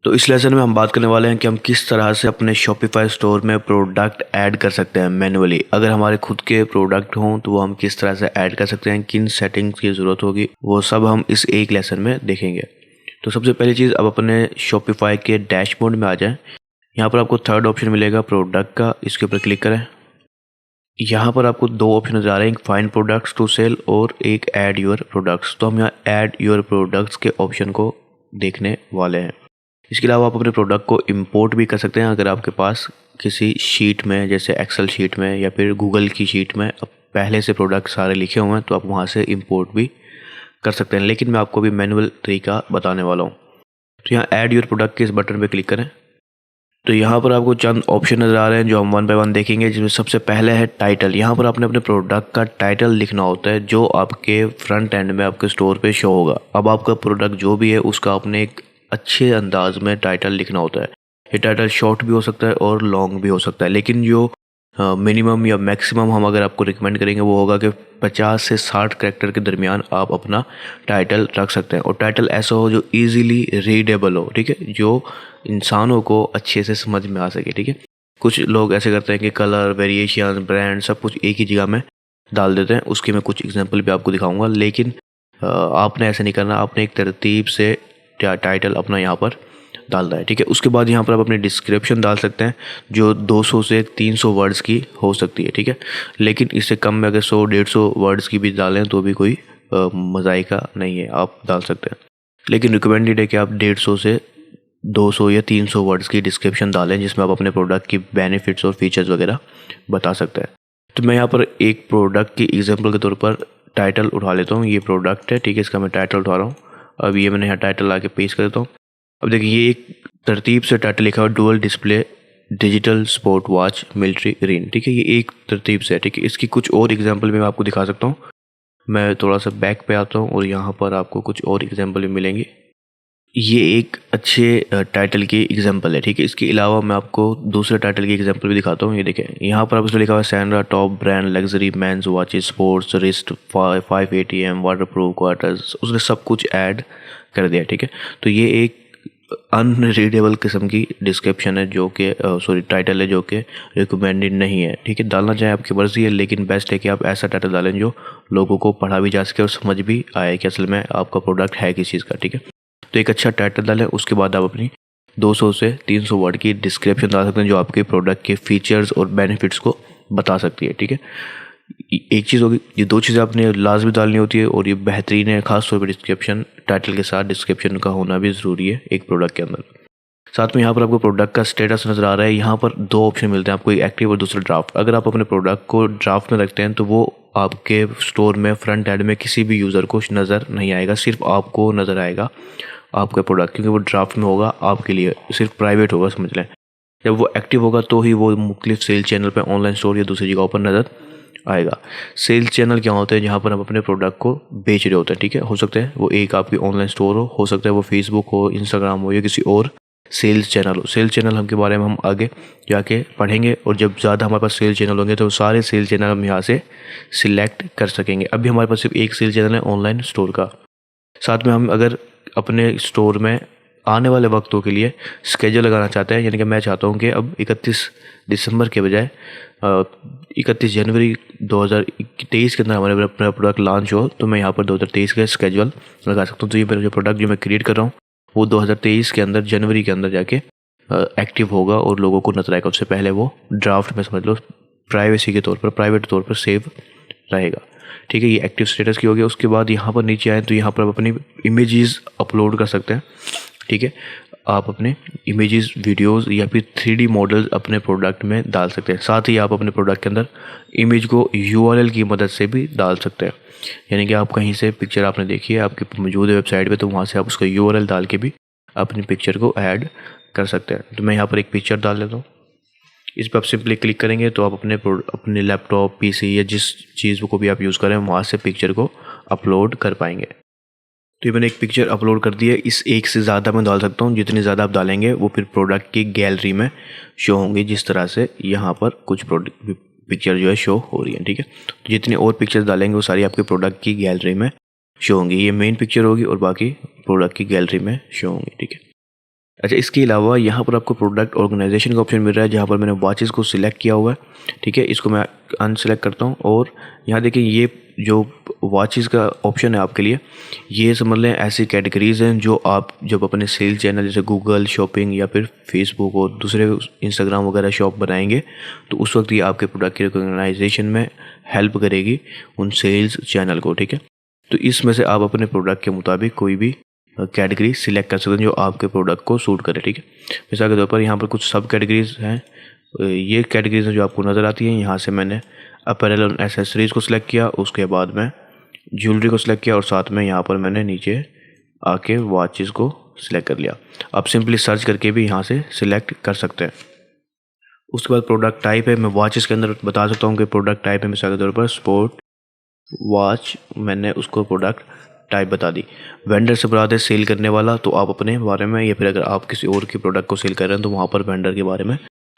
तो इस लेसन में हम बात करने वाले हैं कि हम किस तरह से अपने शॉपिफाई स्टोर में प्रोडक्ट ऐड कर सकते हैं मैन्युअली। अगर हमारे खुद के प्रोडक्ट हों तो वो हम किस तरह से ऐड कर सकते हैं, किन सेटिंग्स की ज़रूरत होगी, वो सब हम इस एक लेसन में देखेंगे। तो सबसे पहली चीज़, अब अपने शॉपिफाई के डैशबोर्ड में आ जाएं। यहाँ पर आपको थर्ड ऑप्शन मिलेगा प्रोडक्ट का, इसके ऊपर क्लिक करें। यहाँ पर आपको दो ऑप्शन नज़र आ रहे हैं, एक फाइंड प्रोडक्ट्स टू सेल और एक ऐड योर प्रोडक्ट्स। तो हम यहाँ ऐड योर प्रोडक्ट्स के ऑप्शन को देखने वाले हैं। इसके अलावा आप अपने प्रोडक्ट को इंपोर्ट भी कर सकते हैं। अगर आपके पास किसी शीट में, जैसे एक्सेल शीट में या फिर गूगल की शीट में पहले से प्रोडक्ट सारे लिखे हुए हैं, तो आप वहाँ से इंपोर्ट भी कर सकते हैं। लेकिन मैं आपको भी मैनुअल तरीका बताने वाला हूँ। तो यहाँ ऐड योर प्रोडक्ट के इस बटन पर क्लिक करें। तो यहाँ पर आपको चंद ऑप्शन नज़र आ रहे हैं जो हम वन बाय वन देखेंगे, जिसमें सबसे पहले है टाइटल। यहाँ पर आपने अपने प्रोडक्ट का टाइटल लिखना होता है जो आपके फ्रंट एंड में आपके स्टोर पे शो होगा। अब आपका प्रोडक्ट जो भी है उसका आपने एक अच्छे अंदाज में टाइटल लिखना होता है। ये टाइटल शॉर्ट भी हो सकता है और लॉन्ग भी हो सकता है, लेकिन जो मिनिमम या मैक्सिमम हम अगर आपको रिकमेंड करेंगे वो होगा कि 50 से 60 कैरेक्टर के दरमियान आप अपना टाइटल रख सकते हैं। और टाइटल ऐसा हो जो इजीली रीडेबल हो, ठीक है, जो इंसानों को अच्छे से समझ में आ सके, ठीक है। कुछ लोग ऐसे करते हैं कि कलर, वेरिएशन, ब्रांड सब कुछ एक ही जगह में डाल देते हैं। उसकी मैं कुछ एग्जांपल भी आपको दिखाऊंगा, लेकिन आपने ऐसा नहीं करना। आपने एक तरतीब से टाइटल अपना यहाँ पर डालना है, ठीक है। उसके बाद यहाँ पर आप अपनी डिस्क्रिप्शन डाल सकते हैं जो 200 से 300 वर्ड्स की हो सकती है, ठीक है। लेकिन इससे कम में अगर 100-150 वर्ड्स की भी डालें तो भी कोई मज़ाइका नहीं है, आप डाल सकते हैं। लेकिन रिकमेंडेड है कि आप 150 से 200 या 300 वर्ड्स की डिस्क्रिप्शन डालें, जिसमें आप अपने प्रोडक्ट की बेनिफिट्स और फीचर्स वगैरह बता सकते हैं। तो मैं यहाँ पर एक प्रोडक्ट की एग्जांपल के तौर पर टाइटल उठा लेता हूँ। ये प्रोडक्ट है, ठीक है, इसका मैं टाइटल उठा रहा हूँ। अब ये मैंने यहाँ टाइटल आके पेस्ट कर देता हूँ। अब देखिए ये एक तरतीब से टाइटल लिखा हुआ, dual display digital sport watch military green, ठीक है। ये एक तरतीब से है, ठीक है। इसकी कुछ और एग्जांपल भी मैं आपको दिखा सकता हूँ। मैं थोड़ा सा बैक पे आता हूँ और यहाँ पर आपको कुछ और एग्जांपल भी मिलेंगे। ये एक अच्छे टाइटल की एग्जांपल है, ठीक है। इसके अलावा मैं आपको दूसरे टाइटल की एग्जांपल भी दिखाता हूँ। ये देखें, यहाँ पर आपको लिखा हुआ है Sandra top brand luxury men's watches sports wrist 580 M waterproof quartz. उसने सब कुछ ऐड कर दिया, ठीक है। तो ये एक अनरीडेबल किस्म की डिस्क्रिप्शन है जो कि टाइटल है जो कि रिकमेंडेड नहीं है, ठीक है। डालना चाहे आपकी मर्जी है, लेकिन बेस्ट है कि आप ऐसा टाइटल डालें जो लोगों को पढ़ा भी जा सके और समझ भी आए कि असल में आपका प्रोडक्ट है किस चीज़ का, ठीक है। तो एक अच्छा टाइटल डालें। उसके बाद आप अपनी 200 से 300 वर्ड की डिस्क्रिप्शन डाल सकते हैं जो आपके प्रोडक्ट के फीचर्स और बेनिफिट्स को बता सकती है, ठीक है। एक चीज़ होगी, ये दो चीज़ें आपने लाजमी डालनी होती है और ये बेहतरीन है। खास तौर पर डिस्क्रिप्शन, टाइटल के साथ डिस्क्रिप्शन का होना भी ज़रूरी है एक प्रोडक्ट के अंदर। साथ में यहाँ पर आपको प्रोडक्ट का स्टेटस नज़र आ रहा है। यहाँ पर दो ऑप्शन मिलते हैं आपको, एक एक्टिव और दूसरा ड्राफ्ट। अगर आप अपने प्रोडक्ट को ड्राफ्ट में रखते हैं तो वो आपके स्टोर में फ्रंट एंड में किसी भी यूज़र को नज़र नहीं आएगा, सिर्फ आपको नज़र आएगा आपका प्रोडक्ट, क्योंकि वो ड्राफ्ट में होगा, आपके लिए सिर्फ प्राइवेट होगा, समझ लें। जब वो एक्टिव होगा तो ही वो मुख्तलिफ सेल चैनल पर, ऑनलाइन स्टोर या दूसरी जगहों पर नज़र आएगा। सेल्स चैनल क्या होते हैं, जहाँ पर हम अपने प्रोडक्ट को बेच रहे होते हैं, ठीक है। हो सकता है वो एक आपकी ऑनलाइन स्टोर हो सकता है वो फेसबुक हो, इंस्टाग्राम हो या किसी और सेल्स चैनल हो। सेल्स चैनल हम के बारे में हम आगे जाके पढ़ेंगे, और जब ज़्यादा हमारे पास सेल्स चैनल होंगे तो सारे सेल्स चैनल हम यहाँ से सिलेक्ट कर सकेंगे। अभी हमारे पास सिर्फ एक सेल्स चैनल है ऑनलाइन स्टोर का। साथ में हम अगर अपने स्टोर में आने वाले वक्तों के लिए स्केड्यूल लगाना चाहते हैं, यानी कि मैं चाहता हूँ कि अब 31 दिसंबर के बजाय 31 जनवरी 2023 के अंदर हमारे अपना प्रोडक्ट लॉन्च हो, तो मैं यहाँ पर 2023 का स्केड्यूल लगा सकता हूँ। तो ये मेरा जो प्रोडक्ट जो मैं क्रिएट कर रहा हूँ वो 2023 के अंदर जनवरी के अंदर जाके एक्टिव होगा और लोगों को नजर आएगा। उससे पहले वो ड्राफ्ट में, समझ लो, प्राइवेसी के तौर पर, प्राइवेट तौर पर सेव रहेगा, ठीक है। ये एक्टिव स्टेटस की हो गया। उसके बाद यहाँ पर नीचे आए तो यहाँ पर आप अपनी इमेजेस अपलोड कर सकते हैं, ठीक है। आप अपने इमेजेस, वीडियोस या फिर 3D मॉडल्स अपने प्रोडक्ट में डाल सकते हैं। साथ ही आप अपने प्रोडक्ट के अंदर इमेज को URL की मदद से भी डाल सकते हैं, यानी कि आप कहीं से पिक्चर आपने देखी है आपकी मौजूद है वेबसाइट पे, तो वहाँ से आप उसका URL डाल के भी अपनी पिक्चर को ऐड कर सकते हैं। तो मैं यहाँ पर एक पिक्चर डाल लेता हूँ। इस पर आप सिंपली क्लिक करेंगे तो आप अपने लैपटॉप, PC या जिस चीज़ को भी आप यूज़ करें वहाँ से पिक्चर को अपलोड कर पाएंगे। तो ये मैंने एक पिक्चर अपलोड कर दी है। इस एक से ज़्यादा मैं डाल सकता हूँ, जितनी ज़्यादा आप डालेंगे वो फिर प्रोडक्ट की गैलरी में शो होंगी, जिस तरह से यहाँ पर कुछ पिक्चर जो है शो हो रही है, ठीक है। तो जितनी और पिक्चर्स डालेंगे वो सारी आपके प्रोडक्ट की गैलरी में शो होंगी। ये मेन पिक्चर होगी और बाकी प्रोडक्ट की गैलरी में शो होंगी, ठीक है। अच्छा, इसके अलावा यहाँ पर आपको प्रोडक्ट ऑर्गेनाइजेशन का ऑप्शन मिल रहा है, जहाँ पर मैंने वॉचेस को सिलेक्ट किया हुआ है। ठीक है, इसको मैं अनसेलेक्ट करता हूँ और यहाँ देखिए ये जो वॉचेस का ऑप्शन है आपके लिए, ये समझ लें ऐसी कैटेगरीज़ हैं जो आप जब अपने सेल चैनल जैसे गूगल शॉपिंग या फिर फेसबुक और दूसरे इंस्टाग्राम वगैरह शॉप बनाएंगे, तो उस वक्त ये आपके प्रोडक्ट की रिकॉग्नाइजेशन में हेल्प करेगी उन सेल्स चैनल को। ठीक है, तो इसमें से आप अपने प्रोडक्ट के मुताबिक कोई भी कैटेगरी सिलेक्ट कर सकते हैं जो आपके प्रोडक्ट को सूट करे। ठीक है, मिसाल के तौर पर यहाँ पर कुछ सब कैटेगरीज हैं, ये कैटेगरीज हैं जो आपको नज़र आती हैं। यहाँ से मैंने अपैरल और एसेसरीज़ को सिलेक्ट किया, उसके बाद मैं ज्वेलरी को सिलेक्ट किया और साथ में यहाँ पर मैंने नीचे आके वॉचेस को सिलेक्ट कर लिया। आप सिंपली सर्च करके भी यहाँ से सिलेक्ट कर सकते हैं। उसके बाद प्रोडक्ट टाइप है, मैं वॉचेस के अंदर बता सकता हूँ कि प्रोडक्ट टाइप है। मिसाल के तौर पर स्पोर्ट वॉच, मैंने उसको प्रोडक्ट टाइप बता दी। वेंडर से बता दें सेल करने वाला, तो आप अपने बारे में या फिर अगर आप किसी और के प्रोडक्ट को सेल कर रहे हैं तो वहाँ पर वेंडर के बारे में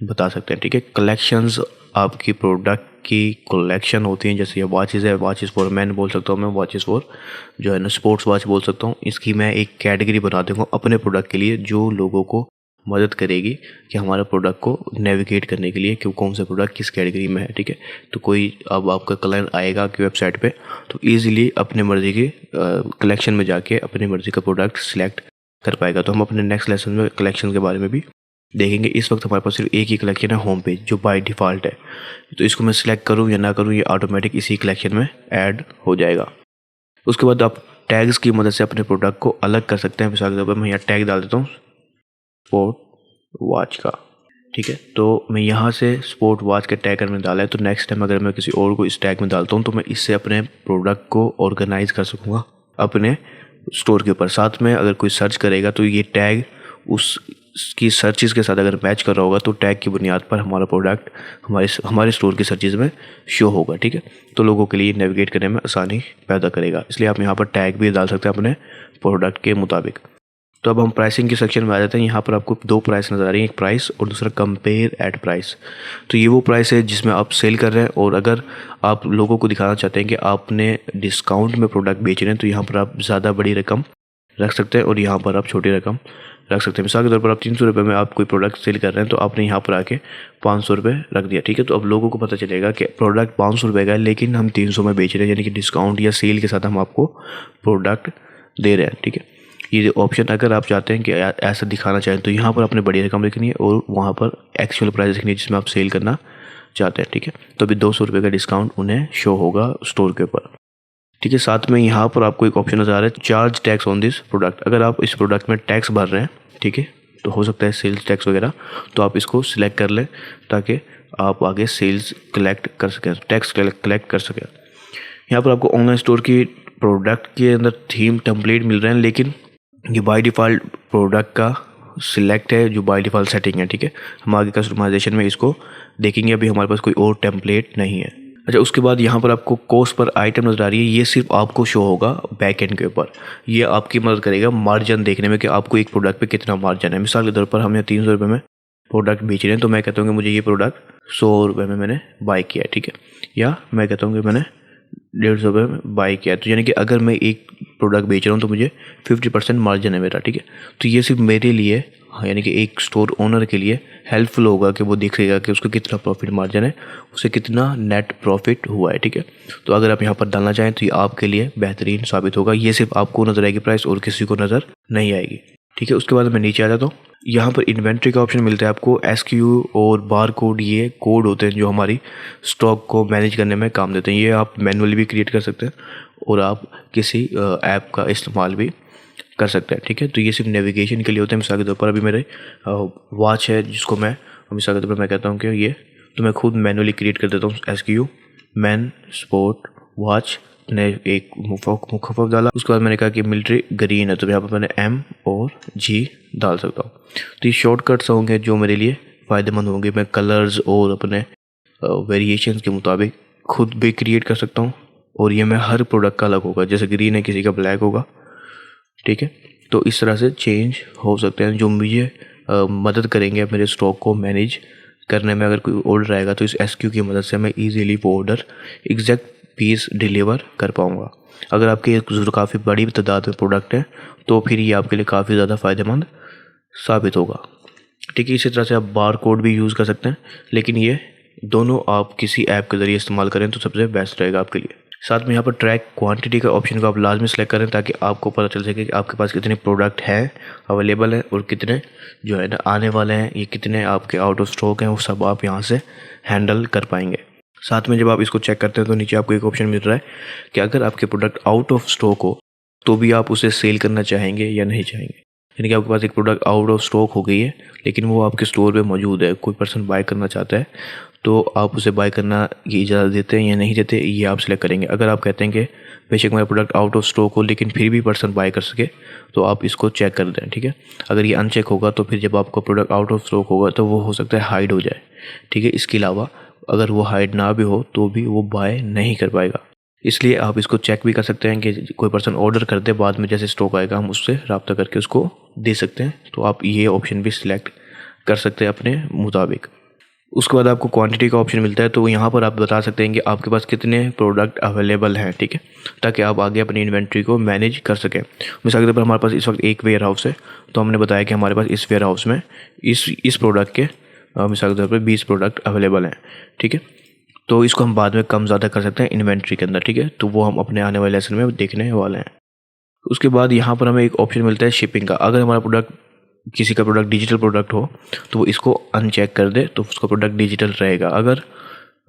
बता सकते हैं। ठीक है, कलेक्शंस आपकी प्रोडक्ट की कलेक्शन होती हैं, जैसे ये वॉचेस है, वॉचेस फॉर मैन बोल सकता हूँ मैं, वॉचेस फॉर जो है ना स्पोर्ट्स वॉच बोल सकता हूँ। इसकी मैं एक कैटेगरी बना दूँगा अपने प्रोडक्ट के लिए जो लोगों को मदद करेगी कि हमारे प्रोडक्ट को नेविगेट करने के लिए कि कौन सा प्रोडक्ट किस कैटेगरी में है। ठीक है, तो कोई अब आपका क्लाइंट आएगा आपकी वेबसाइट पे तो इजीली अपने मर्ज़ी के कलेक्शन में जाके अपनी मर्ज़ी का प्रोडक्ट सिलेक्ट कर पाएगा। तो हम अपने नेक्स्ट लेसन में कलेक्शन के बारे में भी देखेंगे। इस वक्त हमारे पास सिर्फ एक ही कलेक्शन है, होम पेज, जो बाय डिफ़ॉल्ट है। तो इसको मैं सिलेक्ट करूँ या ना करूँ, ये ऑटोमेटिक इसी कलेक्शन में ऐड हो जाएगा। उसके बाद आप टैग्स की मदद से अपने प्रोडक्ट को अलग कर सकते हैं। मिसाल के तौर पर मैं यहाँ टैग डाल देता हूँ स्पोर्ट वॉच का। ठीक है, तो मैं यहाँ से स्पोर्ट वॉच के टैग में डाला है, तो नेक्स्ट टाइम अगर मैं किसी और को इस टैग में डालता हूँ तो मैं इससे अपने प्रोडक्ट को ऑर्गेनाइज कर सकूँगा अपने स्टोर के ऊपर। साथ में अगर कोई सर्च करेगा तो ये टैग उसकी सर्चिज़ के साथ अगर मैच कर रहा होगा तो टैग की बुनियाद पर हमारा प्रोडक्ट हमारे स्टोर की सर्चिज़ में शो होगा। ठीक है, तो लोगों के लिए नेविगेट करने में आसानी पैदा करेगा, इसलिए आप यहाँ पर टैग भी डाल सकते हैं अपने प्रोडक्ट के मुताबिक। तो अब हम प्राइसिंग के सेक्शन में आ जाते हैं। यहाँ पर आपको दो प्राइस नज़र आ रही हैं, एक प्राइस और दूसरा कंपेयर एट प्राइस। तो ये वो प्राइस है जिसमें आप सेल कर रहे हैं और अगर आप लोगों को दिखाना चाहते हैं कि आपने डिस्काउंट में प्रोडक्ट बेच रहे हैं तो यहाँ पर आप ज़्यादा बड़ी रकम रख सकते हैं और यहाँ पर आप छोटी रकम रख सकते हैं। मिसाल के तौर पर आप 300 रुपये में आप कोई प्रोडक्ट सेल कर रहे हैं तो आपने यहाँ पर आके 500 रुपये रख दिया। ठीक है, तो अब लोगों को पता चलेगा कि प्रोडक्ट 500 रुपये का है लेकिन हम 300 में बेच रहे हैं, यानी कि डिस्काउंट या सेल के साथ हम आपको प्रोडक्ट दे रहे हैं। ठीक है, ये ऑप्शन अगर आप चाहते हैं कि ऐसा दिखाना चाहें तो यहाँ पर आपने बड़ी रकम लिखनी है और वहाँ पर एक्चुअल प्राइस लिखनी है जिसमें आप सेल करना चाहते हैं। ठीक है, तो अभी 200 रुपये का डिस्काउंट उन्हें शो होगा स्टोर के ऊपर। ठीक है, साथ में यहाँ पर आपको एक ऑप्शन नज़र आ रहा है charge tax on this product. अगर आप इस प्रोडक्ट में टैक्स भर रहे हैं, ठीक है, तो हो सकता है सेल्स टैक्स वगैरह, तो आप इसको सिलेक्ट कर लें ताकि आप आगे सेल्स कलेक्ट कर सकें, टैक्स कलेक्ट कर सकें। यहाँ पर आपको ऑनलाइन स्टोर की प्रोडक्ट के अंदर थीम टेम्पलेट मिल रहे हैं, लेकिन ये बाय डिफ़ॉल्ट प्रोडक्ट का सिलेक्ट है जो बाय डिफ़ॉल्ट सेटिंग है। ठीक है, हम आगे कस्टमाइजेशन में इसको देखेंगे, अभी हमारे पास कोई और टेम्पलेट नहीं है। अच्छा, उसके बाद यहाँ पर आपको कॉस्ट पर आइटम नज़र आ रही है, ये सिर्फ आपको शो होगा बैक एंड के ऊपर। ये आपकी मदद करेगा मार्जिन देखने में कि आपको एक प्रोडक्ट पे कितना मार्जिन है। मिसाल के तौर पर हम यहाँ 300 रुपये में प्रोडक्ट बेच रहे हैं तो मैं कहता हूँ कि मुझे ये प्रोडक्ट 100 रुपये में मैंने बाई किया है। ठीक है, या मैं कहता हूँ कि मैंने 150 रुपये में बाई किया है, तो यानी कि अगर मैं एक प्रोडक्ट बेच रहा हूँ तो मुझे 50% मार्जिन है मेरा। ठीक है, तो ये सिर्फ मेरे लिए यानी कि एक स्टोर ओनर के लिए हेल्पफुल होगा कि वो देखेगा कि उसको कितना प्रॉफिट मार्जिन है, उसे कितना नेट प्रॉफिट हुआ है। ठीक है, तो अगर आप यहाँ पर डालना चाहें तो ये आपके लिए बेहतरीन साबित होगा। ये सिर्फ आपको नज़र आएगी प्राइस और किसी को नज़र नहीं आएगी। ठीक है, उसके बाद मैं नीचे आ जाता हूँ। यहाँ पर इन्वेंट्री का ऑप्शन मिलता है आपको। SKU और बार कोड, ये कोड होते हैं जो हमारी स्टॉक को मैनेज करने में काम देते हैं। ये आप मैनुअली भी क्रिएट कर सकते हैं और आप किसी ऐप का इस्तेमाल भी कर सकते हैं। ठीक है, तो ये सिर्फ नेविगेशन के लिए होते हैं। मिसाल के तौर पर अभी मेरे वॉच है जिसको मैं मिसाल के तौर पर मैं कहता हूँ कि ये तो मैं खुद मैनुअली क्रिएट कर देता हूँ। SKU मैन स्पोर्ट वॉच ने एक मुखफ़ डाला, उसके बाद मैंने कहा कि मिलिट्री ग्रीन है तो यहाँ पर मैंने M और G डाल सकता हूँ। तो ये शॉर्टकट्स होंगे जो मेरे लिए फ़ायदेमंद होंगे। मैं कलर्स और अपने वेरिएशंस के मुताबिक खुद भी क्रिएट कर सकता हूँ और ये मैं हर प्रोडक्ट का अलग होगा, जैसे ग्रीन है किसी का ब्लैक होगा। ठीक है, तो इस तरह से चेंज हो सकते हैं जो मुझे मदद करेंगे मेरे स्टॉक को मैनेज करने में। अगर कोई ऑर्डर आएगा तो इस SKU की मदद से मैं ईजीली वो ऑर्डर एग्जैक्ट पीस डिलीवर कर पाऊँगा। अगर आपकी काफ़ी बड़ी तादाद में प्रोडक्ट है तो फिर ये आपके लिए काफ़ी ज़्यादा फ़ायदेमंद साबित होगा। ठीक है, इसी तरह से आप बार कोड भी यूज़ कर सकते हैं, लेकिन ये दोनों आप किसी ऐप के ज़रिए इस्तेमाल करें तो सबसे बेस्ट रहेगा आपके लिए। साथ में यहाँ पर ट्रैक क्वांटिटी का ऑप्शन को आप लाजमी सेलेक्ट करें, ताकि आपको पता चल सके कि आपके पास कितने प्रोडक्ट हैं अवेलेबल हैं और कितने जो है ना आने वाले हैं, ये कितने आपके आउट ऑफ स्टॉक हैं, वो सब आप यहाँ से हैंडल कर पाएंगे। साथ में जब आप इसको चेक करते हैं तो नीचे आपको एक ऑप्शन मिल रहा है कि अगर आपके प्रोडक्ट आउट ऑफ स्टॉक हो तो भी आप उसे सेल करना चाहेंगे या नहीं चाहेंगे। यानी कि आपके पास एक प्रोडक्ट आउट ऑफ स्टॉक हो गई है, लेकिन वो आपके स्टोर पे मौजूद है, कोई पर्सन बाय करना चाहता है, तो आप उसे बाय करना की इजाज़त देते हैं या नहीं देते, ये आप सिलेक्ट करेंगे। अगर आप कहते हैं कि बेशक मेरा प्रोडक्ट आउट ऑफ स्टॉक हो लेकिन फिर भी पर्सन बाय कर सके, तो आप इसको चेक कर दें। ठीक है, अगर ये अनचेक होगा तो फिर जब आपका प्रोडक्ट आउट ऑफ स्टॉक होगा तो वो हो सकता है हाइड हो जाए। ठीक है, इसके अलावा अगर वो हाइड ना भी हो तो भी वो बाय नहीं कर पाएगा। इसलिए आप इसको चेक भी कर सकते हैं कि कोई पर्सन ऑर्डर कर दे, बाद में जैसे स्टॉक आएगा हम उससे रब्ता करके उसको दे सकते हैं। तो आप ये ऑप्शन भी सिलेक्ट कर सकते हैं अपने मुताबिक। उसके बाद आपको क्वांटिटी का ऑप्शन मिलता है, तो यहाँ पर आप बता सकते हैं कि आपके पास कितने प्रोडक्ट अवेलेबल हैं। ठीक है, ताकि आप आगे अपनी इन्वेंट्री को मैनेज कर सकें। मिसाल के तौर पर हमारे पास इस वक्त एक वेयर हाउस है, तो हमने बताया कि हमारे पास इस वेयर हाउस में इस प्रोडक्ट के मिसाल के तौर पर 20 प्रोडक्ट अवेलेबल हैं। ठीक है, तो इसको हम बाद में कम ज़्यादा कर सकते हैं इन्वेंट्री के अंदर। ठीक है, तो वो हम अपने आने वाले लेसन में देखने वाले हैं। उसके बाद यहाँ पर हमें एक ऑप्शन मिलता है शिपिंग का। अगर हमारा प्रोडक्ट किसी का प्रोडक्ट डिजिटल प्रोडक्ट हो तो वो इसको अनचेक कर दे तो उसका प्रोडक्ट डिजिटल रहेगा। अगर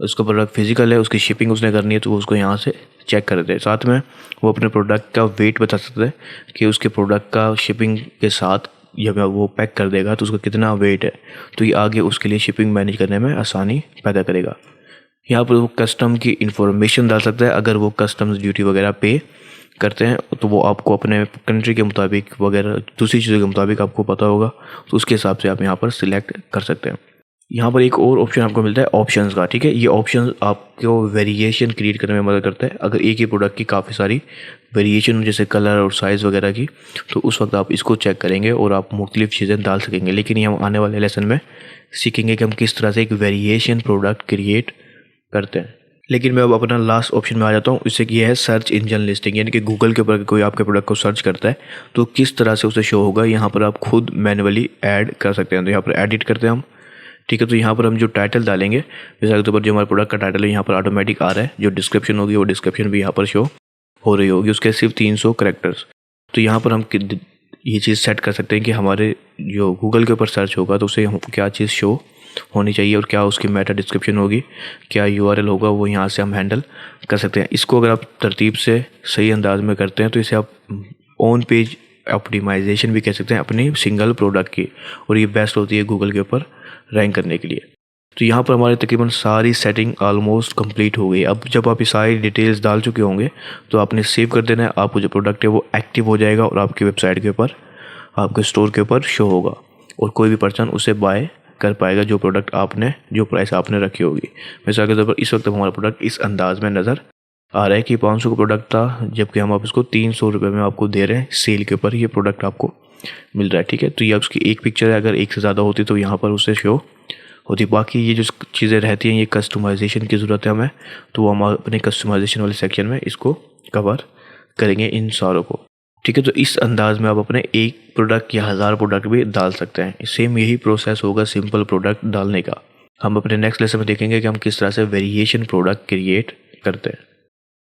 उसका प्रोडक्ट फिजिकल है, उसकी शिपिंग उसने करनी है, तो वो उसको यहाँ से चेक कर दे। साथ में वो अपने प्रोडक्ट का वेट बता सकता है कि उसके प्रोडक्ट का शिपिंग के साथ जब वो पैक कर देगा तो उसका कितना वेट है, तो ये आगे उसके लिए शिपिंग मैनेज करने में आसानी पैदा करेगा। यहाँ पर वो कस्टम की इंफॉर्मेशन डाल सकता है। अगर वो कस्टम्स ड्यूटी वगैरह पे करते हैं तो वो आपको अपने कंट्री के मुताबिक वगैरह दूसरी चीज़ों के मुताबिक आपको पता होगा, तो उसके हिसाब से आप यहाँ पर सिलेक्ट कर सकते हैं। यहाँ पर एक और ऑप्शन आपको मिलता है ऑप्शंस का। ठीक है, ये ऑप्शन आपको वेरिएशन क्रिएट करने में मदद करता है। अगर एक ही प्रोडक्ट की काफ़ी सारी वेरिएशन जैसे कलर और साइज़ वगैरह की, तो उस वक्त आप इसको चेक करेंगे और आप मुख्तलिफ चीज़ें डाल सकेंगे। लेकिन ये हम आने वाले लेसन में सीखेंगे कि हम किस तरह से एक वेरिएशन प्रोडक्ट क्रिएट करते हैं। लेकिन मैं अब अपना लास्ट ऑप्शन में आ जाता हूँ। इससे ये है सर्च इंजन लिस्टिंग, यानी कि गूगल के ऊपर कोई आपके प्रोडक्ट को सर्च करता है तो किस तरह से उसे शो होगा। यहाँ पर आप खुद मैनुअली ऐड कर सकते हैं। तो यहाँ पर एडिट करते हैं हम। ठीक है, तो यहाँ पर हम जो टाइटल डालेंगे, जैसे के ऊपर जो हमारे प्रोडक्ट का टाइटल है यहाँ पर ऑटोमेटिक आ रहा है। जो डिस्क्रिप्शन होगी वो डिस्क्रिप्शन भी यहाँ पर शो हो रही होगी, उसके सिर्फ 300 करैक्टर्स। तो यहाँ पर हम ये चीज़ सेट कर सकते हैं कि हमारे जो गूगल के ऊपर सर्च होगा तो उसे क्या चीज़ शो होनी चाहिए और क्या उसकी मेटा डिस्क्रिप्शन होगी, क्या यूआरएल होगा, वो यहाँ से हम हैंडल कर सकते हैं। इसको अगर आप तरतीब से सही अंदाज में करते हैं तो इसे आप ऑन पेज ऑप्टिमाइजेशन भी कह सकते हैं अपनी सिंगल प्रोडक्ट की, और ये बेस्ट होती है गूगल के ऊपर रैंक करने के लिए। तो यहाँ पर हमारी तकरीबन सारी सेटिंग ऑलमोस्ट कंप्लीट हो गई। अब जब आप ये सारी डिटेल्स डाल चुके होंगे तो आपने सेव कर देना है। आपको जो प्रोडक्ट है वो एक्टिव हो जाएगा और आपकी वेबसाइट के ऊपर, आपके स्टोर के ऊपर शो होगा, और कोई भी पर्सन उसे बाय कर पाएगा जो प्रोडक्ट आपने, जो प्राइस आपने रखी होगी। मिसाल के तौर पर इस वक्त हमारा प्रोडक्ट इस अंदाज में नज़र आ रहा है कि 500 का प्रोडक्ट था, जबकि हम आप इसको 300 रुपये में आपको दे रहे हैं। सेल के ऊपर ये प्रोडक्ट आपको मिल रहा है। ठीक है, तो ये उसकी एक पिक्चर है, अगर एक से ज़्यादा होती तो यहाँ पर उससे शो होती। बाकी ये जो चीज़ें रहती हैं ये कस्टमाइजेशन की ज़रूरत है हमें, तो हम अपने कस्टमाइजेशन वाले सेक्शन में इसको कवर करेंगे इन सारों को। ठीक है, तो इस अंदाज में आप अपने एक प्रोडक्ट या 1000 प्रोडक्ट भी डाल सकते हैं। सेम यही प्रोसेस होगा सिंपल प्रोडक्ट डालने का। हम अपने नेक्स्ट लेसन में देखेंगे कि हम किस तरह से वेरिएशन प्रोडक्ट क्रिएट करते हैं।